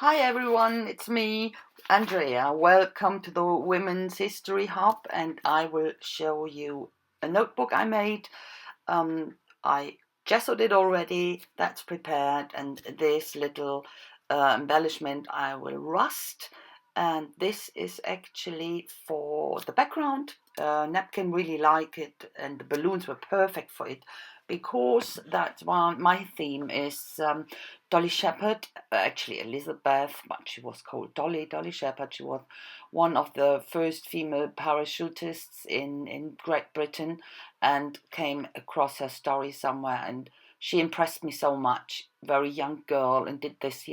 Hi everyone, it's me, Andrea. Welcome to the Women's History Hub, and I will show you a notebook I made. I gessoed it already, that's prepared, and this little embellishment I will rust. And this is actually for the background. Napkin really like it, and the balloons were perfect for it because that's one. My theme is Dolly Shepherd, actually Elizabeth, but she was called Dolly Shepherd. She was one of the first female parachutists in Great Britain, and came across her story somewhere, and she impressed me so much. Very young girl, and did this,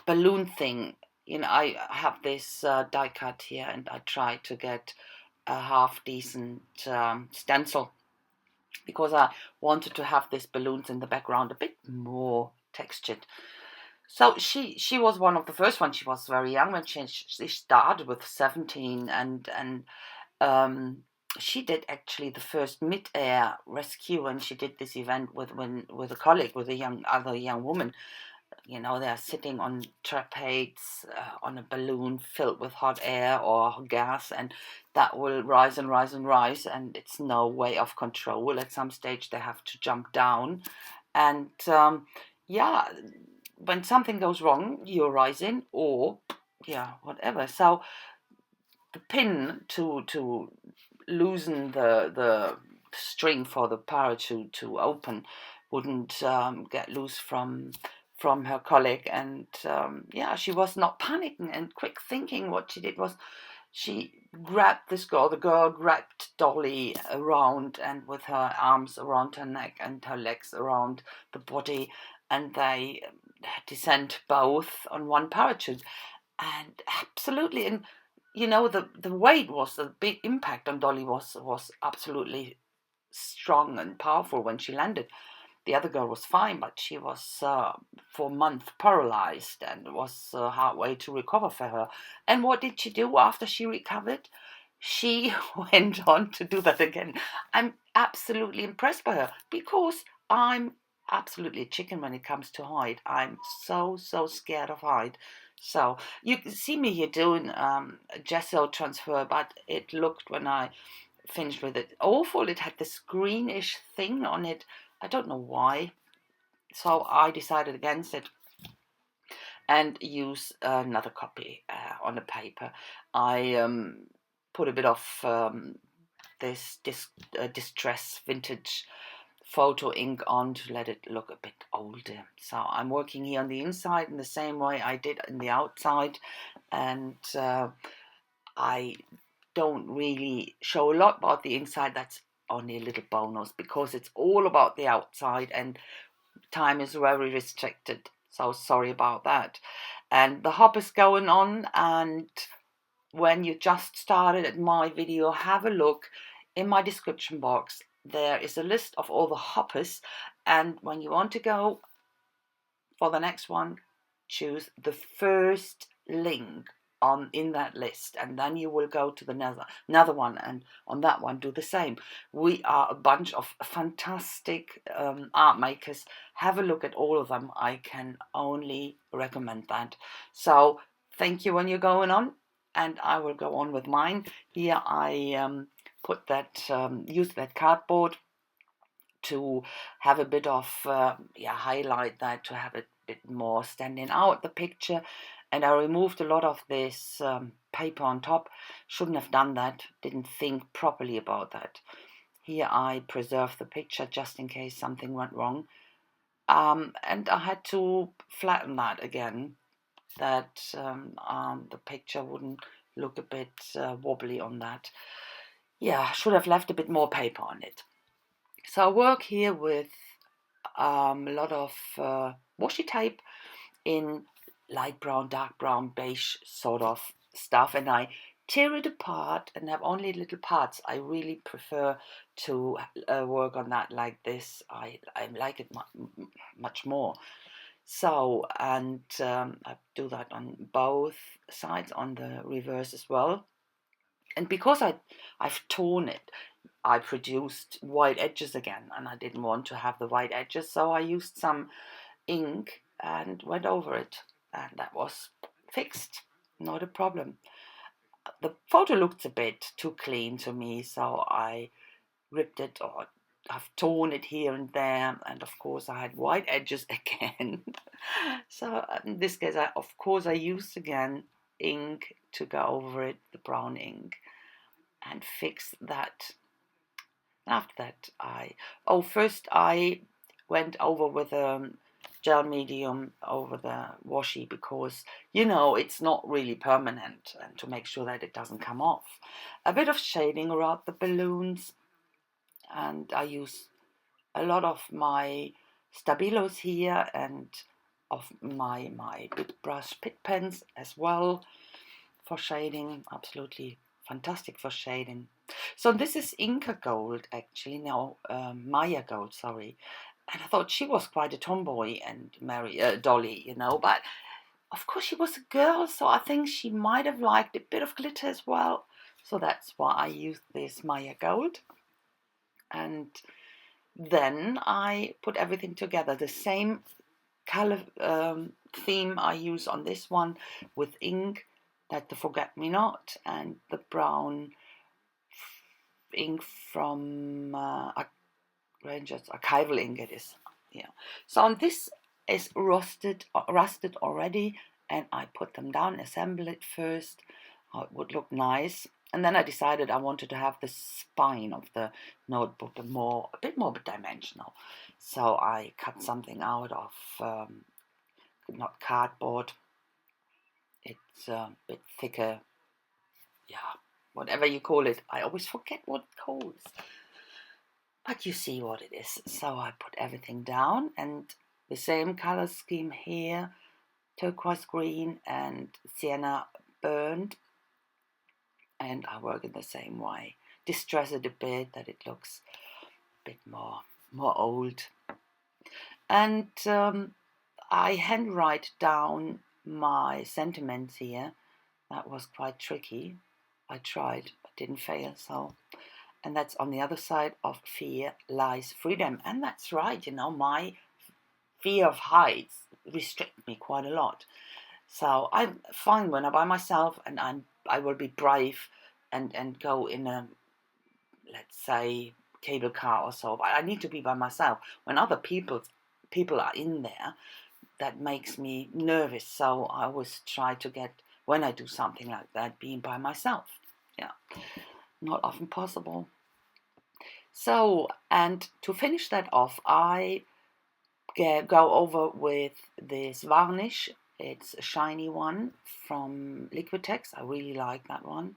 balloon thing. I have this die cut here, and I tried to get a half decent stencil because I wanted to have these balloons in the background a bit more textured. So she was one of the first ones. She was very young when she started with 17, and she did actually the first Midair rescue, and she did this event with a colleague, with a other young woman. They're sitting on trapeze on a balloon filled with hot air or gas, and that will rise and rise and rise, and it's no way of control. At some stage, they have to jump down, and yeah, when something goes wrong, you're rising, or whatever. So the pin to loosen the string for the parachute to open wouldn't get loose from her colleague, and she was not panicking and quick thinking. What she did was she grabbed this girl. The girl grabbed Dolly around, and with her arms around her neck and her legs around the body, and they descend both on one parachute. And absolutely, and the weight was the big impact on Dolly was absolutely strong and powerful when she landed. The other girl was fine, but she was for a month paralyzed, and it was a hard way to recover for her. And what did she do after she recovered? She went on to do that again. I'm absolutely impressed by her because I'm absolutely a chicken when it comes to height. I'm so scared of height. So you can see me here doing a gesso transfer, but it looked, when I finished with it, awful. It had this greenish thing on it. I don't know why. So I decided against it and use another copy on a paper. I put a bit of this distress vintage photo ink on to let it look a bit older. So I'm working here on the inside in the same way I did in the outside, and I don't really show a lot about the inside. That's only a little bonus because it's all about the outside, and time is very restricted. So sorry about that. And the hop is going on, and when you just started at my video, have a look in my description box. There is a list of all the hoppers, and when you want to go for the next one, choose the first link in that list, and then you will go to the another one, and on that one do the same. We are a bunch of fantastic art makers. Have a look at all of them. I can only recommend that. So thank you when you're going on, and I will go on with mine. Here I put that use that cardboard to have a bit of highlight that, to have it a bit more standing out the picture. And I removed a lot of this paper on top. Shouldn't have done that. Didn't think properly about that. Here I preserved the picture just in case something went wrong. And I had to flatten that again, that the picture wouldn't look a bit wobbly on that. Yeah, should have left a bit more paper on it. So I work here with a lot of washi tape in light brown, dark brown, beige sort of stuff, and I tear it apart and have only little parts. I really prefer to work on that like this. I like it much more. So, and I do that on both sides, on the reverse as well. And because I've torn it, I produced white edges again, and I didn't want to have the white edges, so I used some ink and went over it. and that was fixed, not a problem. The photo looked a bit too clean to me, so I ripped it, or I've torn it here and there, and of course I had white edges again. So in this case, I used again ink to go over it, the brown ink, and fix that. After that, first I went over with a gel medium over the washi, because it's not really permanent, and to make sure that it doesn't come off. A bit of shading around the balloons, and I use a lot of my Stabilos here and of my big brush pit pens as well for shading. Absolutely fantastic for shading. So this is Inca Gold, actually. No, Maya Gold, sorry. And I thought she was quite a tomboy, and Dolly, but of course she was a girl, so I think she might have liked a bit of glitter as well. So that's why I used this Maya Gold. And then I put everything together. The same color theme I use on this one with ink, that the Forget-Me-Not, and the brown ink from Rangers Archival ink it is. Yeah. So on this is rusted already, and I put them down, assemble it first, how it would look nice. And then I decided I wanted to have the spine of the notebook a bit more dimensional. So I cut something out of not cardboard. It's a bit thicker. Yeah, whatever you call it. I always forget what it calls. But you see what it is. So I put everything down, and the same color scheme here, turquoise green and sienna burnt. And I work in the same way. Distress it a bit, that it looks a bit more old. And I handwrite down my sentiments here. That was quite tricky. I tried, but didn't fail. And that's on the other side of fear lies freedom. And that's right, my fear of heights restricts me quite a lot. So I'm fine when I'm by myself, and I will be brave and go in a, let's say, cable car or so. But I need to be by myself. When other people are in there, that makes me nervous. So I always try to get, when I do something like that, being by myself. Yeah, not often possible. So, and to finish that off, I go over with this Varnish. It's a shiny one from Liquitex. I really like that one.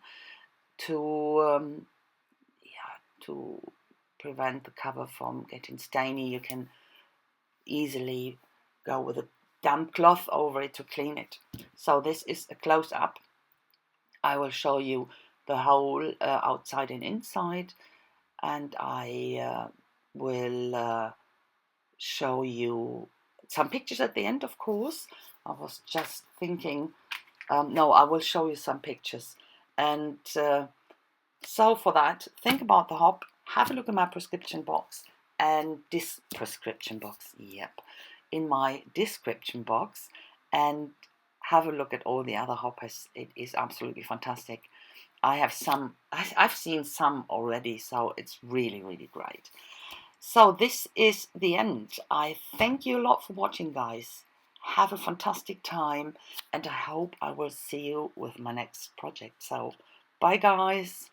To prevent the cover from getting stainy, you can easily go with a damp cloth over it to clean it. So this is a close-up. I will show you the whole outside and inside, and I will show you some pictures at the end, of course. I was just thinking, no, I will show you some pictures. And so for that, think about the hop, have a look at my prescription box, and this prescription box, in my description box, and have a look at all the other hoppers. It is absolutely fantastic. I've seen some already, so it's really, really great. So this is the end. I thank you a lot for watching, guys. Have a fantastic time, and I hope I will see you with my next project. So bye, guys.